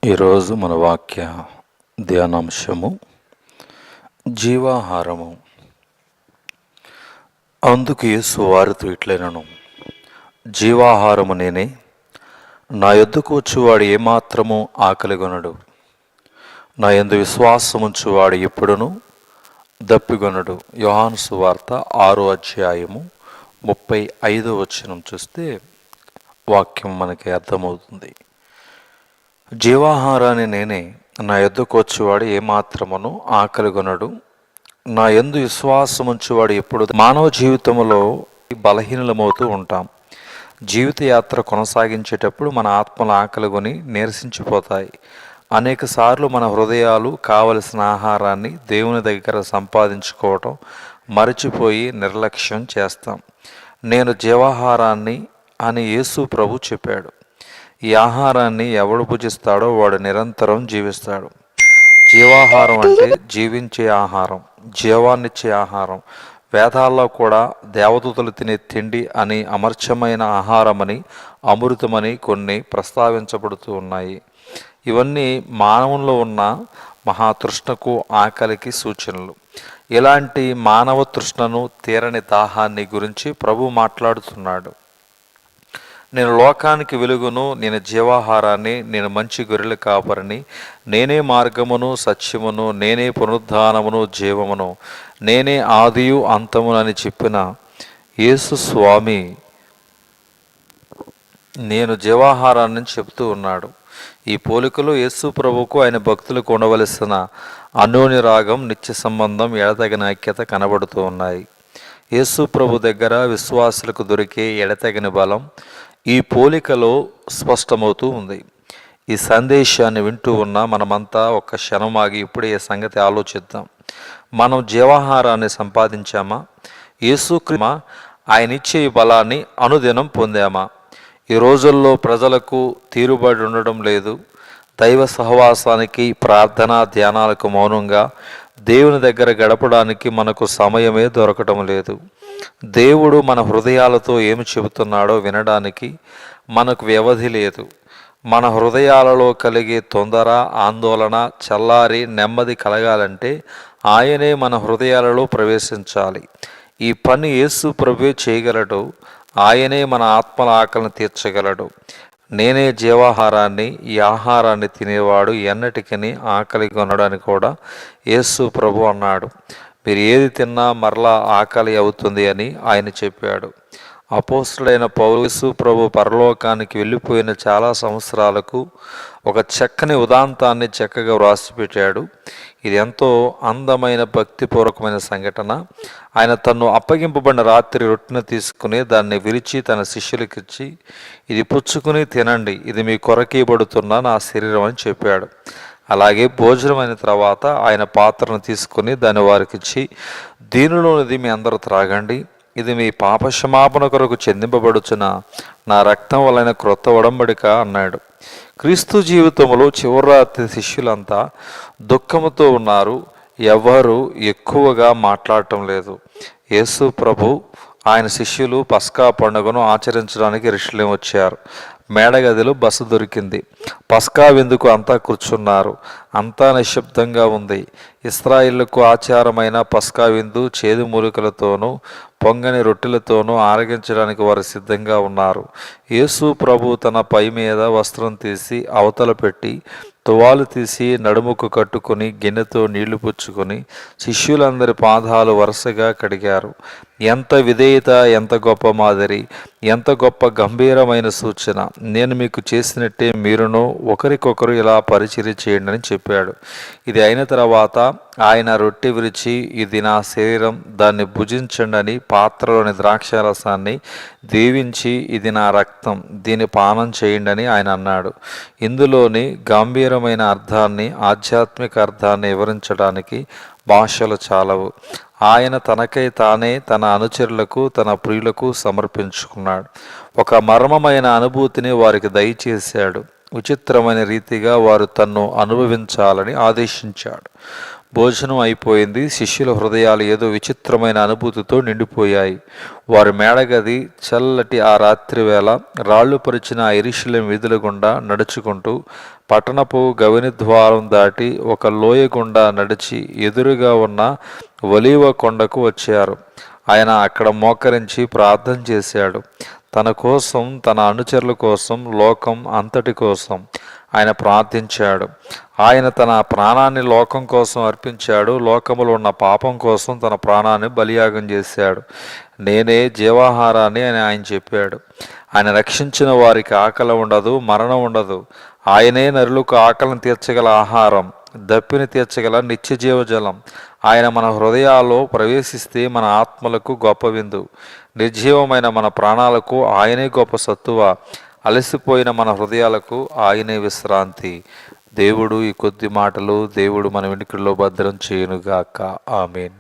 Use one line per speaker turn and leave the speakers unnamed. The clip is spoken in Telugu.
ఈరోజు మన వాక్య ధ్యానాంశము జీవాహారము. అందుకు యేసు వారితో ఇట్లనెను, జీవాహారము నేనే. నా యొద్దకు వచ్చువాడు ఏమాత్రము ఆకలిగొనడు. నా యందు విశ్వాసముంచువాడు ఎప్పుడును దప్పిగొనడు. యోహాను సువార్త 6వ అధ్యాయము 35వ వచనం చూస్తే వాక్యం మనకి అర్థమవుతుంది. జీవాహారాన్ని నేనే. నా యొద్దకు వచ్చేవాడు ఏమాత్రమును ఆకలిగొనడు. నా యందు విశ్వాసముంచువాడు ఎప్పుడు. మానవ జీవితంలో బలహీనలమవుతూ ఉంటాం. జీవిత యాత్ర కొనసాగించేటప్పుడు మన ఆత్మల ఆకలిగొని నీరసించిపోతాయి. అనేక సార్లు మన హృదయాలు కావలసిన ఆహారాన్ని దేవుని దగ్గర సంపాదించుకోవటం మరచిపోయి నిర్లక్ష్యం చేస్తాం. నేను జీవాహారాన్ని అని యేసు ప్రభు చెప్పాడు. ఈ ఆహారాన్ని ఎవడు భుజిస్తాడో వాడు నిరంతరం జీవిస్తాడు. జీవాహారం అంటే జీవించే ఆహారం, జీవాన్నిచ్చే ఆహారం. వేదాల్లో కూడా దేవదూతలు తినే తిండి అని, అమర్చమైన ఆహారమని, అమృతమని కొన్ని ప్రస్తావించబడుతూ ఉన్నాయి. ఇవన్నీ మానవుల్లో ఉన్న మహాతృష్ణకు, ఆకలికి సూచనలు. ఇలాంటి మానవ తృష్ణను, తీరని దాహాన్ని గురించి ప్రభు మాట్లాడుతున్నాడు. నేను లోకానికి వెలుగును, నేను జీవాహారాన్ని, నేను మంచి గొర్రెల కాపరిని, నేనే మార్గమును సత్యమును, నేనే పునరుద్ధానమును జీవమును, నేనే ఆదియు అంతమునని చెప్పిన యేసు స్వామి నేను జీవాహారాన్ని చెప్తూ ఉన్నాడు. ఈ పోలికలు యేసు ప్రభువుకు ఆయన భక్తులకు ఉండవలసిన అన్యోన్య రాగం, నిత్య సంబంధం, ఎడతగిన ఐక్యత కనబడుతూ ఉన్నాయి. యేసు ప్రభు దగ్గర విశ్వాసులకు దొరికే ఎడతగిన బలం ఈ పోలికలో స్పష్టమవుతూ ఉంది. ఈ సందేశాన్ని వింటూ ఉన్న మనమంతా ఒక్క క్షణం ఆగి ఇప్పుడే ఈ సంగతి ఆలోచిద్దాం. మనం జీవాహారాన్ని సంపాదించామా? యేసుక్రీస్తు ఆయన ఇచ్చే బలాన్ని అనుదినం పొందామా? ఈ రోజుల్లో ప్రజలకు తీరుబడి ఉండడం లేదు. దైవ సహవాసానికి, ప్రార్థనా ధ్యానాలకు మౌనంగా దేవుని దగ్గర గడపడానికి మనకు సమయమే దొరకటం లేదు. దేవుడు మన హృదయాలతో ఏమి చెబుతున్నాడో వినడానికి మనకు వ్యవధి లేదు. మన హృదయాలలో కలిగే తొందర, ఆందోళన చల్లారి నెమ్మది కలగాలంటే ఆయనే మన హృదయాలలో ప్రవేశించాలి. ఈ పని యేసు ప్రభువే చేయగలడు. ఆయనే మన ఆత్మల ఆకలిని తీర్చగలడు. నేనే జీవాహారాన్ని, ఈ ఆహారాన్ని తినేవాడు ఎన్నటికీ ఆకలి కొనడని కూడా యేసు ప్రభు అన్నాడు. మీరు ఏది తిన్నా మరలా ఆకలి అవుతుంది అని ఆయన చెప్పాడు. అపోస్తుడైన పౌలు యేసు ప్రభు పరలోకానికి వెళ్ళిపోయిన చాలా సంవత్సరాలకు ఒక చక్కని ఉదాంతాన్ని చక్కగా వ్రాసిపెట్టాడు. ఇది ఎంతో అందమైన భక్తిపూర్వకమైన సంఘటన. ఆయన తను అప్పగింపబడిన రాత్రి రొట్టెను తీసుకుని దాన్ని విరిచి తన శిష్యులకిచ్చి, ఇది పుచ్చుకుని తినండి, ఇది మీ కొరకీయబడుతున్న నా శరీరం అని చెప్పాడు. అలాగే భోజనం అయిన తర్వాత ఆయన పాత్రను తీసుకుని దాన్ని వారికిచ్చి, దీనిలోనిది మీ అందరూ త్రాగండి, ఇది మీ పాపక్షమాపణ కొరకు చెందింపబడుచున్న నా రక్తం వలన క్రొత్త ఒడంబడిక అన్నాడు. క్రీస్తు జీవితంలో చివరి రాత్రి శిష్యులంతా దుఃఖముతో ఉన్నారు. ఎవరు ఎక్కువగా మాట్లాడటం లేదు. యేసు ప్రభు ఆయన శిష్యులు పస్కా పండుగను ఆచరించడానికి యెరూషలేము వచ్చారు. మేడగదిలో బస దొరికింది. పస్కా విందుకు అంతా కూర్చున్నారు. అంతా నిశ్శబ్దంగా ఉంది. ఇశ్రాయేలుకు ఆచారమైన పస్కా విందు చేదు మూలికలతోనూ పొంగని రొట్టెలతోనూ ఆరగించడానికి వారు సిద్ధంగా ఉన్నారు. యేసు ప్రభు తన పై మీద వస్త్రం తీసి అవతల పెట్టి, తువాలు తీసి నడుముకు కట్టుకుని గిన్నెతో నీళ్లు పుచ్చుకొని శిష్యులందరి పాదాలు వరుసగా కడిగారు. ఎంత విధేయత, ఎంత గొప్ప మాదిరి, ఎంత గొప్ప గంభీరమైన సూచన! నేను మీకు చేసినట్టే మీరును ఒకరికొకరు ఇలా పరిచర్య చేయండి అని చెప్పాడు. ఇది అయిన తర్వాత ఆయన రొట్టె విరిచి, ఇది నా శరీరం, దాన్ని భుజించండి అని పాత్రలోని ద్రాక్షారసాన్ని దీవించి, ఇది నా రక్తం, దీన్ని పానం చేయండి అని ఆయన అన్నాడు. ఇందులోని గంభీరమైన అర్థాన్ని, ఆధ్యాత్మిక అర్థాన్ని వివరించడానికి భాషలు చాలవు. ఆయన తనకై తానే తన అనుచరులకు, తన ప్రియులకు సమర్పించుకున్నాడు. ఒక మర్మమైన అనుభూతిని వారికి దయచేశాడు. విచిత్రమైన రీతిగా వారు తన్ను అనుభవించాలని ఆదేశించాడు. భోజనం అయిపోయింది. శిష్యుల హృదయాలు ఏదో విచిత్రమైన అనుభూతితో నిండిపోయాయి. వారి మేడగది చల్లటి ఆ రాత్రి వేళ రాళ్లు పరిచిన యెరూషలేము వీధుల గుండా నడుచుకుంటూ పట్టణపు గవిని ద్వారం దాటి ఒక లోయ గుండా నడిచి ఎదురుగా ఉన్న ఒలీవ కొండకు వచ్చారు. ఆయన అక్కడ మోకరించి ప్రార్థన చేశాడు. తన కోసం, తన అనుచరుల కోసం, లోకం అంతటి కోసం ఆయన ప్రార్థించాడు. ఆయన తన ప్రాణాన్ని లోకం కోసం అర్పించాడు. లోకములో ఉన్న పాపం కోసం తన ప్రాణాన్ని బలియాగం చేశాడు. నేనే జీవాహారాన్ని అని ఆయన చెప్పాడు. ఆయన రక్షించిన వారికి ఆకలి ఉండదు, మరణం ఉండదు. ఆయనే నరులకు ఆకలిని తీర్చగల ఆహారం, దప్పిని తీర్చగల నిత్య జీవజలం. ఆయన మన హృదయాల్లో ప్రవేశిస్తే మన ఆత్మలకు గొప్ప విందు, నిర్జీవమైన మన ప్రాణాలకు ఆయనే గొప్ప సత్తువ, అలసిపోయిన మన హృదయాలకు ఆయనే విశ్రాంతి. దేవుడు ఈ కొద్ది మాటలు దేవుడు మన వెనుకల్లో భద్రం చేయునుగాక. ఆమేన్.